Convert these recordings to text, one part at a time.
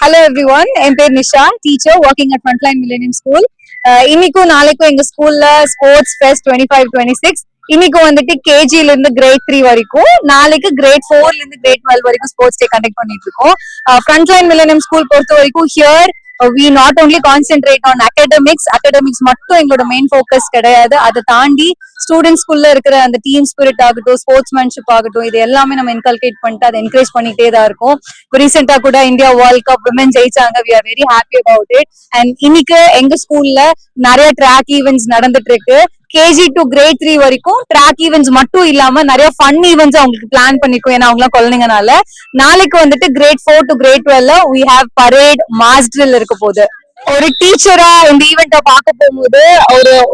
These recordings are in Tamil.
Hello everyone, என் பேர் Nisha, teacher working at Frontline Millennium School. இன்னைக்கும் நாளைக்கும் எங்க ஸ்கூல்ல ஸ்போர்ட்ஸ் ஃபெஸ்ட் 25-26. இன்னைக்கு வந்துட்டு கேஜில இருந்து கிரேட் 3 வரைக்கும், நாளைக்கு கிரேட் 4ல இருந்து கிரேட் 12 வரைக்கும் ஸ்போர்ட்ஸ் டே கண்டக்ட் பண்ணிட்டு இருக்கோம். Frontline Millennium School பொறுத்த வரைக்கும் here we not only concentrate on academics மட்டும் எங்களோட மெயின் ஃபோக்கஸ் கிடையாது. அதை தாண்டி ஸ்டூடெண்ட்ஸ்குள்ள இருக்கிற அந்த டீம் ஸ்பிரிட் ஆகட்டும், ஸ்போர்ட்ஸ்மேன்ஷிப் ஆகட்டும், இது எல்லாமே நம்ம இன்கல்கேட் பண்ணிட்டு அதை என்கரேஜ் பண்ணிட்டே தான் இருக்கும். இப்போ ரீசெண்டா கூட இந்தியா வேர்ல்ட் கப் விமன் ஜெயிச்சாங்க. we are very happy about it. and இன்னைக்கு எங்க ஸ்கூல்ல நிறைய ட்ராக் ஈவெண்ட்ஸ் நடந்துட்டு இருக்கு. கேஜி டு கிரேட் 3 வரைக்கும் ட்ராக் ஈவெண்ட்ஸ் மட்டும் இல்லாம நிறைய ஃபன் ஈவெண்ட்ஸ் அவங்களுக்கு பிளான் பண்ணிருக்கோம். ஏன்னா அவங்களாம் குழந்தைங்கனால. நாளைக்கு வந்துட்டு grade 4 to grade 12 we have parade mass drill இருக்க போகுது. ஒரு டீச்சரா இந்த ஈவெண்ட்டை பார்க்க போகும்போது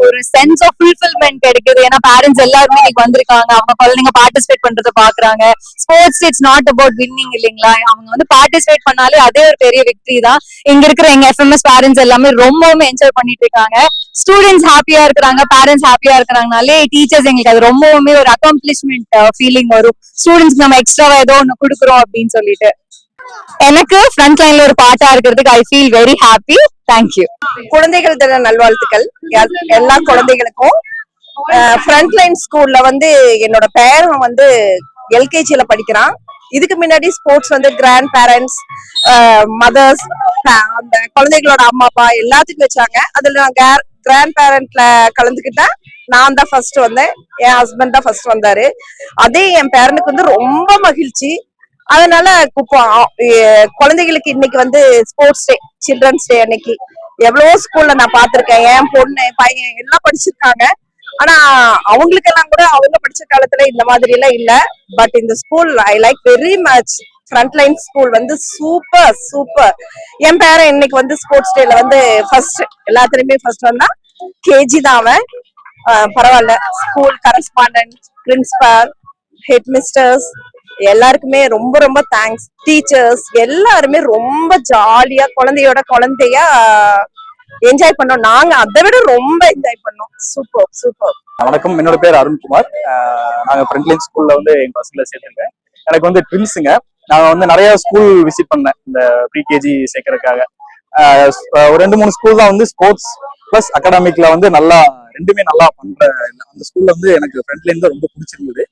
ஒரு சென்ஸ் ஆஃப் ஃபுல்ஃபில்மெண்ட் கிடைக்குது. ஏன்னா பேரண்ட்ஸ் எல்லாருமே இன்னைக்கு வந்திருக்காங்க, அவங்க குழந்தைங்க பார்ட்டிசிபேட் பண்றதை பாக்குறாங்க. Sports it's not about winning இல்லைங்களா, அவங்க வந்து பார்ட்டிசிபேட் பண்ணாலே அதே ஒரு பெரிய விக்டரி தான். இங்க இருக்கிற எங்க எஃப்எம்எஸ் பேரண்ட்ஸ் எல்லாமே ரொம்பவுமே என்ஜாய் பண்ணிட்டு இருக்காங்க. ஸ்டூடெண்ட்ஸ் ஹாப்பியா இருக்கிறாங்க, பேரண்ட்ஸ் ஹாப்பியா இருக்கிறாங்கனாலே டீச்சர்ஸ் எங்களுக்கு அது ரொம்பவுமே ஒரு அக்காம்ப்ளிஷ்மெண்ட் ஃபீலிங் வரும். ஸ்டூடெண்ட்ஸ்க்கு நம்ம எக்ஸ்ட்ராவா ஏதோ ஒண்ணு கொடுக்குறோம் அப்படின்னு சொல்லிட்டு. எனக்கு ஃப்ரண்ட் லைன்ல ஒரு பாட்டா இருக்கிறதுக்கு I feel very happy. Thank you. குழந்தைகள் தின நல்வாழ்த்துக்கள் எல்லா குழந்தைகளுக்கும். ஃப்ரண்ட் லைன் ஸ்கூல்ல வந்து என்னோட பேரன் வந்து எல்கேஜில படிக்கிறான். இதுக்கு முன்னாடி ஸ்போர்ட்ஸ் வந்து கிராண்ட் பேரண்ட்ஸ், மதர்ஸ், அந்த குழந்தைகளோட அம்மா அப்பா எல்லாத்துக்கும் வச்சாங்க. அதுல நான் கிராண்ட் பேரண்ட்ல கலந்துக்கிட்டேன். நான் தான் ஃபர்ஸ்ட் வந்தேன், என் ஹஸ்பண்ட் தான் ஃபர்ஸ்ட் வந்தாரு. அதே என் பேரனுக்கு வந்து ரொம்ப மகிழ்ச்சி. அதனால குழந்தைகளுக்கு இன்னைக்கு வந்து ஸ்போர்ட்ஸ் டே, சில்ட்ரன்ஸ் டே அன்னைக்கு எவ்வளவோ ஸ்கூல்ல நான் பாத்திருக்கேன். என் பொண்ணு பையன் எல்லாம் படிச்சிருக்காங்க. ஆனா அவங்களுக்கெல்லாம் கூட அவங்க படிச்ச காலத்துல இந்த மாதிரி எல்லாம் இல்ல. பட் இந்த school I like very much. Frontline school வந்து சூப்பர் சூப்பர். என் பேரன் இன்னைக்கு வந்து ஸ்போர்ட்ஸ் டேல வந்து ஃபர்ஸ்ட், எல்லாத்துலயுமே ஃபர்ஸ்ட் வந்தா. கேஜி தான் அவன். பரவாயில்ல. School correspondent, principal, head mister's எல்லாருக்குமே ரொம்ப ரொம்ப தேங்க்ஸ். டீச்சர்ஸ் எல்லாருமே ரொம்ப ஜாலியா குழந்தையா என்ஜாய் பண்ணோம். நாங்க அதை விட ரொம்ப என்ஜாய் பண்ணோம். Super super. வணக்கம், என்னோட பேர் அருண்குமார். நாங்க ஃப்ரண்ட்லைன் ஸ்கூல்ல வந்து எங்க பசங்களை சேர்த்திருக்கேன். எனக்கு வந்து ட்வின்ஸுங்க. நாங்க வந்து நிறைய ஸ்கூல் விசிட் பண்ணேன் இந்த ப்ரீகேஜி சேர்க்கறதுக்காக. ஒரு 2-3 ஸ்கூல் தான் வந்து ஸ்போர்ட்ஸ் பிளஸ் அகாடமிக்ல வந்து நல்லா ரெண்டுமே நல்லா பண்ற. அந்த ஸ்கூல்ல வந்து எனக்கு ஃப்ரண்ட்லைன் தான் ரொம்ப பிடிச்சிருந்தது.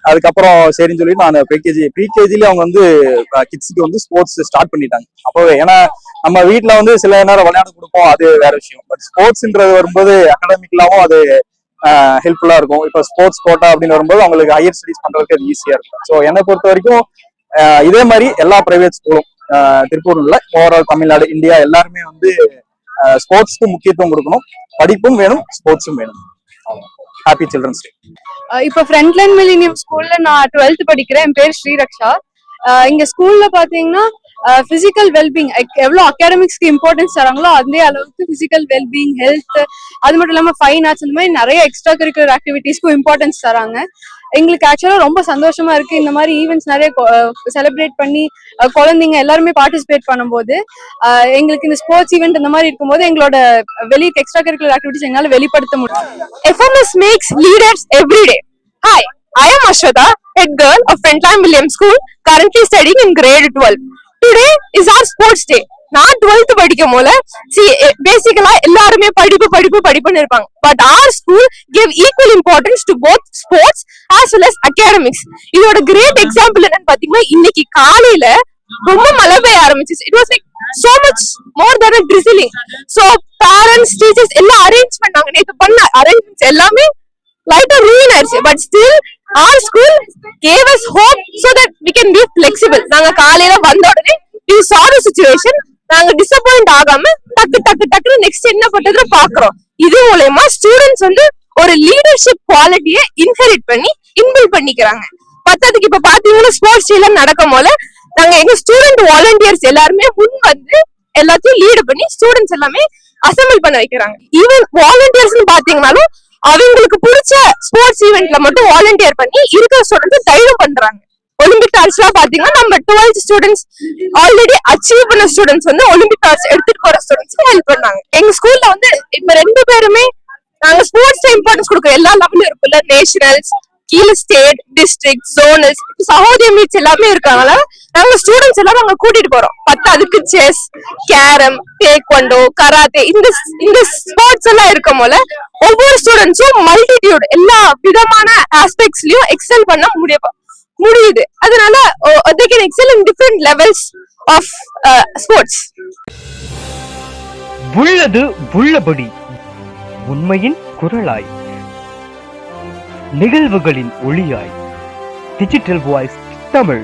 அதுக்கப்புறம் சரின்னு சொல்லி நான் ப்ரீகேஜில அவங்க வந்து கிட்ஸுக்கு வந்து ஸ்போர்ட்ஸ் ஸ்டார்ட் பண்ணிட்டாங்க. அப்போ ஏன்னா நம்ம வீட்டுல வந்து சில நேரம் விளையாட கொடுப்போம், அது வேற விஷயம். பட் ஸ்போர்ட்ஸ்ன்றது வரும்போது அகாடமிக்லாவும் அது ஹெல்ப்ஃபுல்லா இருக்கும். இப்போ ஸ்போர்ட்ஸ் கோட்டா அப்படின்னு வரும்போது அவங்களுக்கு ஹையர் ஸ்டடிஸ் பண்றதுக்கு அது ஈஸியா இருக்கும். ஸோ என்னை பொறுத்த வரைக்கும் இதே மாதிரி எல்லா பிரைவேட் ஸ்கூலும் திருப்பூர்ல ஓவரால் தமிழ்நாடு, இந்தியா எல்லாருமே வந்து ஸ்போர்ட்ஸ்க்கு முக்கியத்துவம் கொடுக்கணும். படிப்பும் வேணும், ஸ்போர்ட்ஸும் வேணும். Happy children's day. இப்போ ஃப்ரண்ட்லைன் மில்லேனியம் ஸ்கூல்ல நான் 12th படிக்கிறேன். என் பேர் ஸ்ரீரக்ஷா. இங்க ஸ்கூல்ல பாத்தீங்கன்னா பிசிக்கல் வெல்பீங் எவ்வளவு அகாடமிக்ஸ்க்கு இம்பார்ட்டன்ஸ் தராங்களோ அதே அளவுக்கு பிசிக்கல் வெல்பீங், ஹெல்த், அது மட்டும் இல்லாம ஃபைன் ஆர்ட்ஸ், இந்த மாதிரி நிறைய எக்ஸ்ட்ரா கரிக்குலர் ஆக்டிவிட்டிஸ்க்கும் இம்பார்ட்டன்ஸ் தராங்க. எங்களுக்கு ஆக்சுவலா ரொம்ப சந்தோஷமா இருக்கு. இந்த மாதிரி ஈவெண்ட்ஸ் நிறைய செலிப்ரேட் பண்ணி குழந்தைங்க எல்லாருமே பார்ட்டிசிபேட் பண்ணும்போது, எங்களுக்கு இந்த ஸ்போர்ட்ஸ் ஈவெண்ட் இந்த மாதிரி இருக்கும்போது எங்களோட எக்ஸ்ட்ரா கரிக்குலர் ஆக்டிவிட்டிஸ் எங்களால வெளிப்படுத்த முடியும். FMS makes leaders every day. Hi, I am Ashwata, head girl of Frontline Millennium School, currently studying in grade 12. Today is our sports day. நான் 12th படிக்கும் போல பேசிக்கலா எல்லாருமே படிப்புன்னு இருப்பாங்க. But our school gave equal importance to both sports as well as academics. இதோட கிரேட் எக்ஸாம்பிள் என்னன்னு பாத்தீங்கன்னா, இன்னைக்கு காலையில ரொம்ப மழை பெய்ய ஆரம்பிச்சிச்சு. It was like so much more than a drizzling. So parents, teachers எல்லாம் அரேஞ்ச் பண்ணாங்க. நேத்து பண்ண அரேஞ்ச்மெண்ட்ஸ் எல்லாமே லைட்டா ரூயின் ஆயிடுச்சு. But still our school gave us hope so that we can be flexible. நாங்க காலையில வந்த உடனே we saw the situation. நாங்க டிசப்பாயிண்ட் ஆகாம டக்கு நெக்ஸ்ட் என்ன பண்றதுன்னு பாக்குறோம். இது மூலமா ஸ்டூடெண்ட்ஸ் வந்து ஒரு லீடர்ஷிப் குவாலிட்டியை இன்ஹெரிட் பண்ணி இன்பில்ட் பண்ணிக்கிறாங்க. பத்தாவதுக்கு இப்ப பாத்தீங்கன்னா ஸ்போர்ட்ஸ் எல்லாம் நடக்கும் போல நாங்க எங்க ஸ்டூடெண்ட் வாலண்டியர்ஸ் எல்லாருமே முன் வந்து எல்லாத்தையும் லீடு பண்ணி ஸ்டூடெண்ட்ஸ் எல்லாமே அசம்பிள் பண்ண வைக்கிறாங்க. ஈவன் வாலண்டியர்ஸ் பாத்தீங்கன்னாலும் அவங்களுக்கு பிடிச்ச ஸ்போர்ட்ஸ் ஈவெண்ட்ல மட்டும் வாலண்டியர் பண்ணி இருக்கிற ஸ்டூடெண்ட்ஸ் தைரியம் பண்றாங்க. ஒலிம்பிக் டார்ச் எல்லாம் பாத்தீங்கன்னா நம்ம 12th ஸ்டூடெண்ட்ஸ் ஆல்ரெடி அச்சீவ் பண்ண ஸ்டூடெண்ட்ஸ் வந்து ஒலிம்பிக் டார்ச் எடுத்துட்டு போற ஸ்டூடெண்ட்ஸ்க்கு ஹெல்ப் பண்ணாங்க. எங்க ஸ்கூல்ல வந்து இப்ப 2 பேருமே நாங்க ஸ்போர்ட்ஸ் இம்பார்ட்டன்ஸ் கொடுக்குறோம். எல்லா லெவலும் இருக்குல்ல, நேஷனல்ஸ், கீழே ஸ்டேட், டிஸ்ட்ரிக்ட், ஜோனல்ஸ், சகோதய மீட்ஸ் எல்லாமே இருக்காங்களா. நாங்க ஸ்டூடெண்ட்ஸ் எல்லாம் நாங்க கூட்டிட்டு போறோம். அதுக்கு செஸ், கேரம், டேக்வண்டோ, கராத்தே இந்த ஸ்போர்ட்ஸ் எல்லாம் இருக்கும் போல ஒவ்வொரு ஸ்டூடெண்ட்ஸும் மல்டிடியூட் எல்லா விதமான ஆஸ்பெக்ட்ஸ்லயும் எக்ஸல் பண்ண முடியுது. அதனால they can excel in different levels of sports. உள்ளது உள்ளபடி உண்மையின் குரலாய் நிகழ்வுகளின் ஒளியாய் டிஜிட்டல் வாய்ஸ் தமிழ்.